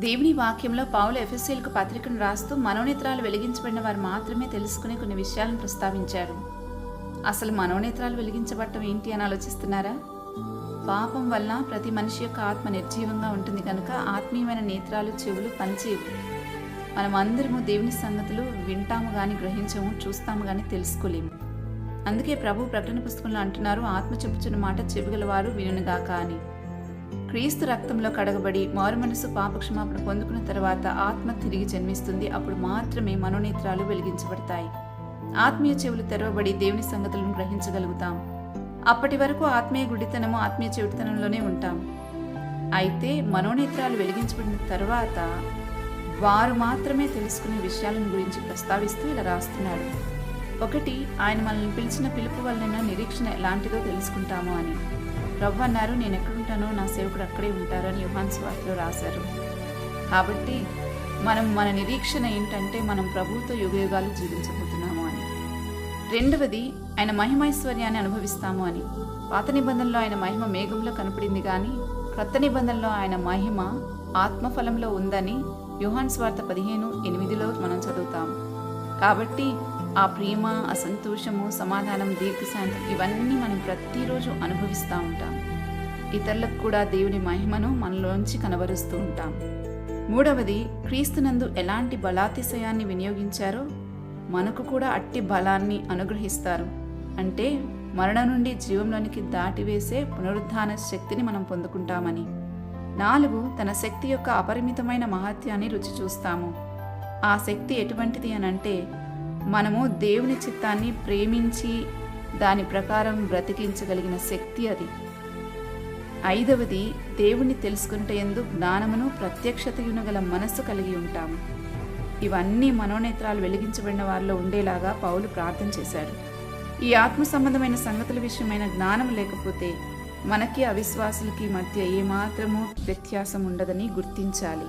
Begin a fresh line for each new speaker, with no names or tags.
దేవుని వాక్యంలో పౌలు ఎఫెసీయులకు పత్రికను రాస్తూ మనోనేత్రాలు వెలిగించబడిన వారు మాత్రమే తెలుసుకునే కొన్ని విషయాలను ప్రస్తావించారు. అసలు మనోనేత్రాలు వెలిగించబడటం ఏంటి అని ఆలోచిస్తున్నారా? పాపం వల్ల ప్రతి మనిషి యొక్క ఆత్మ నిర్జీవంగా ఉంటుంది కనుక ఆత్మీయమైన నేత్రాలు, చెవులు పనిచేయవు. మనం అందరము దేవుని సంగతులు వింటాము గాని గ్రహించము, చూస్తాము గాని తెలుసుకోలేము. అందుకే ప్రభు ప్రకటన పుస్తకంలో అంటున్నారు, ఆత్మ చెప్పుచున్న మాట చెవిగలవారు వినుగాక అని. క్రీస్తు రక్తంలో కడగబడి మారు మనసు పాపక్షమాపణ పొందుకున్న తర్వాత ఆత్మ తిరిగి జన్మిస్తుంది. అప్పుడు మాత్రమే మనోనేత్రాలు వెలిగించబడతాయి. ఆత్మీయ చెవులు తెరవబడి దేవుని సంగతులను గ్రహించగలుగుతాం. అప్పటి వరకు ఆత్మీయ గుడితనము, ఆత్మీయ చెవిటితనంలోనే ఉంటాం. అయితే మనోనేత్రాలు వెలిగించబడిన తర్వాత వారు మాత్రమే తెలుసుకునే విషయాలను గురించి ప్రస్తావిస్తూ ఇలా రాస్తున్నాడు. 1, ఆయన మనల్ని పిలిచిన పిలుపు వలన నిరీక్షణ ఎలాంటిదో తెలుసుకుంటాము అని. ప్రభు అన్నారు, నేను ఎక్కడుంటానో నా సేవకుడు అక్కడే ఉంటారు అని యోహాను సువార్తలో రాశారు. కాబట్టి మన నిరీక్షణ ఏంటంటే మనం ప్రభువుతో యుగయుగాలు జీవించబోతున్నాము అని. 2, ఆయన మహిమైశ్వర్యాన్ని అనుభవిస్తాము అని. పాత నిబంధనలో ఆయన మహిమ మేఘంలో కనపడింది కానీ క్రొత్త నిబంధనలో ఆయన మహిమ ఆత్మఫలంలో ఉందని యోహాను సువార్త 15:8 మనం చదువుతాం. కాబట్టి ఆ ప్రేమ, అసంతోషము, సమాధానం, దీర్ఘశాంతం ఇవన్నీ మనం ప్రతిరోజు అనుభవిస్తూ ఉంటాం. ఇతరులకు కూడా దేవుని మహిమను మనలోంచి కనబరుస్తూ ఉంటాం. 3, క్రీస్తునందు ఎలాంటి బలాతిశయాన్ని వినియోగించారో మనకు కూడా అట్టి బలాన్ని అనుగ్రహిస్తారు. అంటే మరణం నుండి జీవంలోనికి దాటివేసే పునరుద్ధాన శక్తిని మనం పొందుకుంటామని. 4, తన శక్తి యొక్క అపరిమితమైన మహత్యాన్ని రుచి చూస్తాము. ఆ శక్తి ఎటువంటిది అనంటే మనము దేవుని చిత్తాన్ని ప్రేమించి దాని ప్రకారం బ్రతికించగలిగిన శక్తి అది. 5, దేవుణ్ణి తెలుసుకుంటేందు జ్ఞానమును, ప్రత్యక్షతయును గల మనస్సు కలిగి ఉంటాము. ఇవన్నీ మనోనేత్రాలు వెలిగించబడిన వారిలో ఉండేలాగా పౌలు ప్రార్థన చేశాడు. ఈ ఆత్మ సంబంధమైన సంగతుల విషయమైన జ్ఞానం లేకపోతే మనకి అవిశ్వాసులకి మధ్య ఏమాత్రమూ వ్యత్యాసం ఉండదని గుర్తించాలి.